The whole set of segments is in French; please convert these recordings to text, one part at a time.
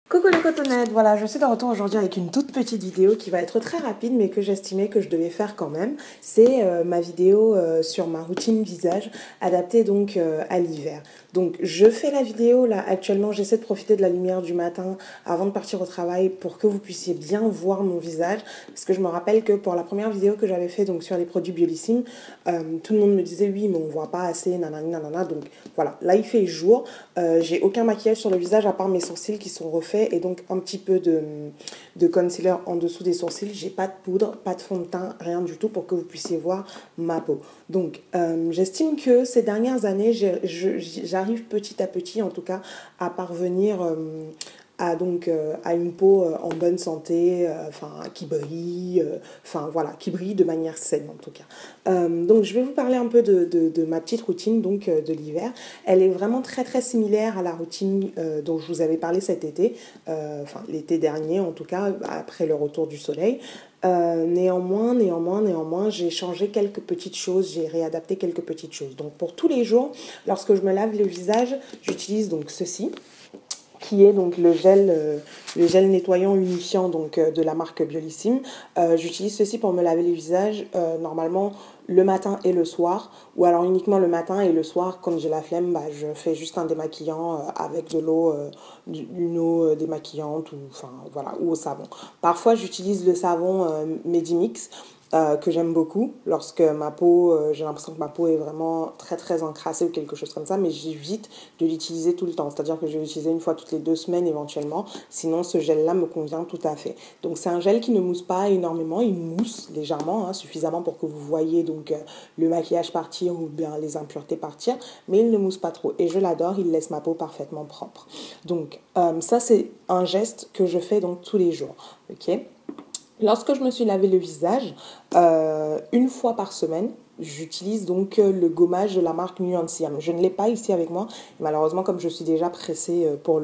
Coucou les cotonnettes, voilà, je suis de retour aujourd'hui avec une toute petite vidéo qui va être très rapide mais que j'estimais que je devais faire quand même. C'est ma vidéo sur ma routine visage adaptée donc à l'hiver. Donc je fais la vidéo là actuellement, j'essaie de profiter de la lumière du matin avant de partir au travail pour que vous puissiez bien voir mon visage parce que je me rappelle que pour la première vidéo que j'avais fait donc sur les produits Biolissime, tout le monde me disait oui mais on voit pas assez nanani nanana, donc voilà, là il fait jour, j'ai aucun maquillage sur le visage à part mes sourcils qui sont refaits et donc un petit peu de concealer en dessous des sourcils. J'ai pas de poudre, pas de fond de teint, rien du tout pour que vous puissiez voir ma peau. Donc j'estime que ces dernières années, j'arrive petit à petit en tout cas à parvenir à une peau en bonne santé, qui brille, qui brille de manière saine en tout cas. Donc je vais vous parler un peu de ma petite routine donc de l'hiver. Elle est vraiment très très similaire à la routine dont je vous avais parlé cet été, l'été dernier en tout cas, après le retour du soleil. Néanmoins, j'ai changé quelques petites choses, j'ai réadapté quelques petites choses. Donc pour tous les jours, lorsque je me lave le visage, j'utilise donc ceci, qui est donc le gel nettoyant unifiant donc, de la marque Biolissime. J'utilise ceci pour me laver les visages normalement le matin et le soir, ou alors uniquement le matin et le soir, quand j'ai la flemme, je fais juste un démaquillant avec de l'eau, une eau démaquillante ou au savon. Parfois j'utilise le savon Medimix, que j'aime beaucoup lorsque ma peau, j'ai l'impression que ma peau est vraiment très très encrassée ou quelque chose comme ça, mais j'évite de l'utiliser tout le temps, c'est-à-dire que je vais l'utiliser une fois toutes les 2 semaines éventuellement, sinon ce gel-là me convient tout à fait. Donc c'est un gel qui ne mousse pas énormément, il mousse légèrement, suffisamment pour que vous voyez donc le maquillage partir ou bien les impuretés partir, mais il ne mousse pas trop et je l'adore, il laisse ma peau parfaitement propre. Donc ça c'est un geste que je fais donc tous les jours, ok ? Lorsque je me suis lavé le visage, une fois par semaine, j'utilise donc le gommage de la marque Nuanciam. Je ne l'ai pas ici avec moi. Malheureusement, comme je suis déjà pressée pour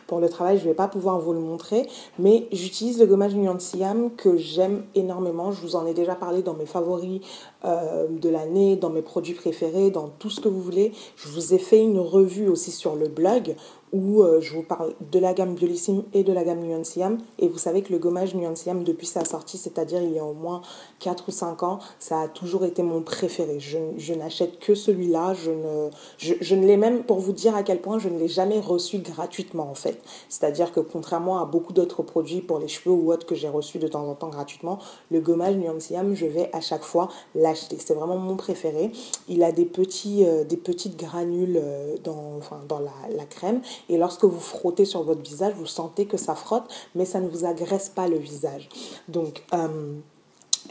pour le travail, je ne vais pas pouvoir vous le montrer. Mais j'utilise le gommage Nuanciam que j'aime énormément. Je vous en ai déjà parlé dans mes favoris de l'année, dans mes produits préférés, dans tout ce que vous voulez. Je vous ai fait une revue aussi sur le blog où je vous parle de la gamme Biolissime et de la gamme Nuanciam. Et vous savez que le gommage Nuanciam, depuis sa sortie, c'est-à-dire il y a au moins 4 ou 5 ans, ça a toujours été mon préféré. Je n'achète que celui-là. Je ne l'ai même, pour vous dire à quel point, je ne l'ai jamais reçu gratuitement en fait. C'est-à-dire que contrairement à beaucoup d'autres produits pour les cheveux ou autres que j'ai reçus de temps en temps gratuitement, le gommage Nuanciam, je vais à chaque fois l'acheter. C'est vraiment mon préféré. Il a des petites granules dans la crème. Et lorsque vous frottez sur votre visage, vous sentez que ça frotte, mais ça ne vous agresse pas le visage. Donc,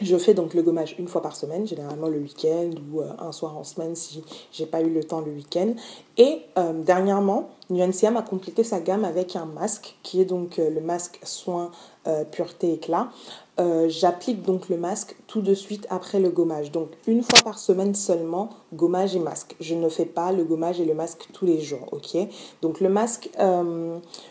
je fais donc le gommage une fois par semaine, généralement le week-end ou un soir en semaine si j'ai pas eu le temps le week-end. Et dernièrement, Nuanciam a complété sa gamme avec un masque qui est donc le masque soin pureté éclat. J'applique donc le masque tout de suite après le gommage. Donc une fois par semaine seulement, gommage et masque. Je ne fais pas le gommage et le masque tous les jours, ok ? Donc le masque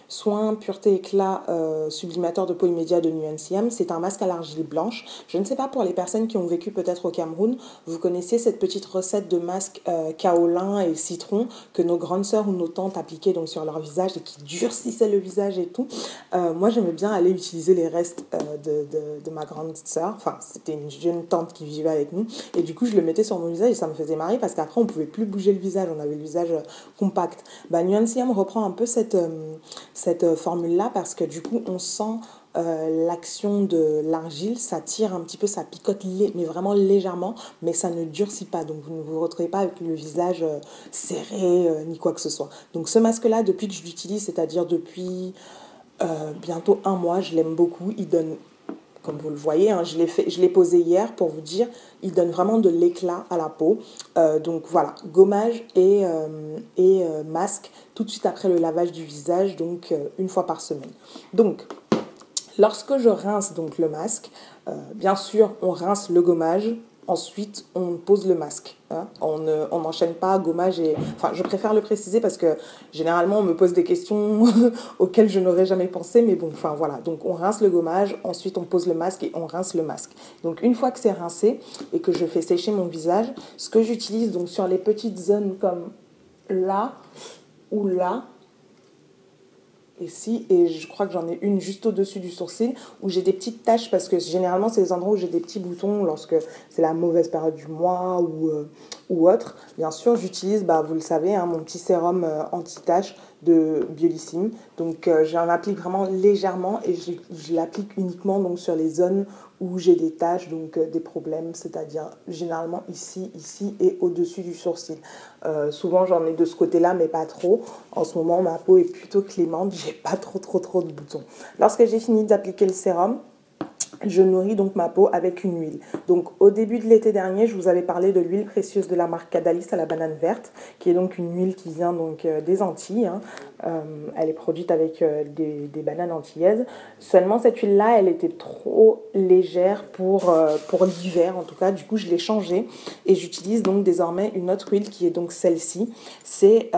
soin pureté éclat sublimateur de peau immédiat de Nuanciam, c'est un masque à l'argile blanche. Je ne sais pas pour les personnes qui ont vécu peut-être au Cameroun, vous connaissez cette petite recette de masque kaolin et citron que nos grandes sœurs ou nos tantes appliquaient donc sur leur visage et qui durcissaient le visage et tout. Moi j'aimais bien aller utiliser les restes de ma grande sœur, c'était une jeune tante qui vivait avec nous et du coup je le mettais sur mon visage et ça me faisait marrer parce qu'après on pouvait plus bouger le visage, on avait le visage compact. Nuanciam reprend un peu cette formule-là parce que du coup on sent l'action de l'argile, ça tire un petit peu, ça picote, mais vraiment légèrement, mais ça ne durcit pas, donc vous ne vous retrouvez pas avec le visage serré ni quoi que ce soit. Donc ce masque-là, depuis que je l'utilise, c'est-à-dire depuis bientôt un mois, je l'aime beaucoup, il donne, comme vous le voyez, je l'ai posé hier pour vous dire, il donne vraiment de l'éclat à la peau. Donc voilà, gommage et masque tout de suite après le lavage du visage, donc une fois par semaine. Donc, lorsque je rince donc le masque, bien sûr, on rince le gommage. Ensuite, on pose le masque. On n'enchaîne pas gommage et... Enfin, je préfère le préciser parce que généralement, on me pose des questions auxquelles je n'aurais jamais pensé. Mais bon, voilà. Donc, on rince le gommage. Ensuite, on pose le masque et on rince le masque. Donc, une fois que c'est rincé et que je fais sécher mon visage, ce que j'utilise donc sur les petites zones comme là ou là, ici, et je crois que j'en ai une juste au-dessus du sourcil où j'ai des petites taches parce que généralement c'est les endroits où j'ai des petits boutons lorsque c'est la mauvaise période du mois ou autre. Bien sûr, j'utilise, bah, vous le savez, hein, mon petit sérum anti-taches de Biolissime. Donc j'en applique vraiment légèrement et je l'applique uniquement donc, sur les zones où j'ai des taches, donc des problèmes, c'est-à-dire généralement ici, ici et au-dessus du sourcil. Souvent j'en ai de ce côté-là, mais pas trop. En ce moment, ma peau est plutôt clémente, j'ai pas trop de boutons. Lorsque j'ai fini d'appliquer le sérum, je nourris donc ma peau avec une huile. Donc au début de l'été dernier, je vous avais parlé de l'huile précieuse de la marque Cadalis à la banane verte, qui est donc une huile qui vient donc des Antilles. Hein. Elle est produite avec des bananes antillaises. Seulement cette huile-là, elle était trop légère pour l'hiver en tout cas. Du coup, je l'ai changée et j'utilise donc désormais une autre huile qui est donc celle-ci. C'est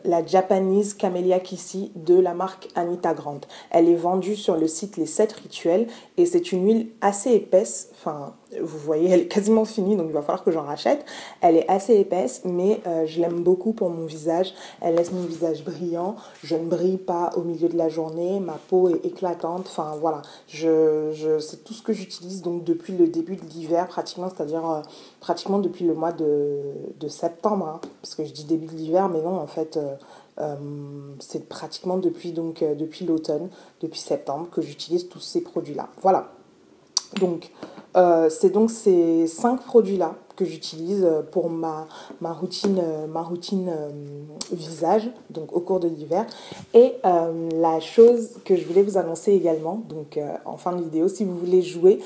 la Japanese Camellia Kissy de la marque Anita Grant. Elle est vendue sur le site Les 7 Rituels et c'est une huile assez épaisse, enfin vous voyez elle est quasiment finie donc il va falloir que j'en rachète. Elle est assez épaisse mais je l'aime beaucoup pour mon visage, elle laisse mon visage brillant, je ne brille pas au milieu de la journée, ma peau est éclatante, enfin voilà, c'est tout ce que j'utilise donc depuis le début de l'hiver pratiquement, c'est-à-dire pratiquement depuis le mois de septembre, hein, parce que je dis début de l'hiver mais non en fait c'est pratiquement depuis l'automne, depuis septembre que j'utilise tous ces produits-là. Voilà. Donc, c'est donc ces 5 produits-là que j'utilise pour ma routine visage, donc au cours de l'hiver. Et la chose que je voulais vous annoncer également, donc en fin de vidéo, si vous voulez jouer,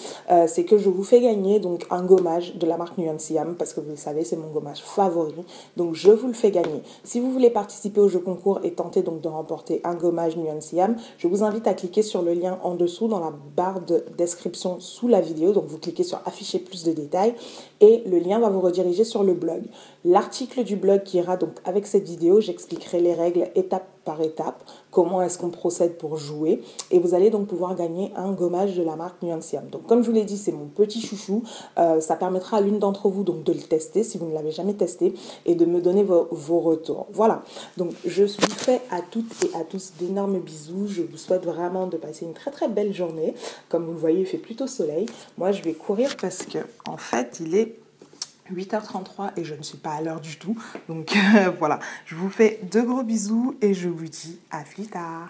c'est que je vous fais gagner donc un gommage de la marque Nuanciam, parce que vous le savez, c'est mon gommage favori. Donc je vous le fais gagner. Si vous voulez participer au jeu concours et tenter donc de remporter un gommage Nuanciam, je vous invite à cliquer sur le lien en dessous dans la barre de description sous la vidéo. Donc vous cliquez sur afficher plus de détails et le lien va vous rediriger sur le blog. L'article du blog qui ira donc avec cette vidéo, j'expliquerai les règles étape par étape, comment est-ce qu'on procède pour jouer et vous allez donc pouvoir gagner un gommage de la marque Nuanciam. Donc comme je vous l'ai dit, c'est mon petit chouchou, ça permettra à l'une d'entre vous donc de le tester si vous ne l'avez jamais testé et de me donner vos retours. Voilà, donc je vous fais à toutes et à tous d'énormes bisous, je vous souhaite vraiment de passer une très très belle journée. Comme vous le voyez, il fait plutôt soleil. Moi je vais courir parce que en fait il est 8h33 et je ne suis pas à l'heure du tout. Donc voilà, je vous fais de gros bisous et je vous dis à plus tard.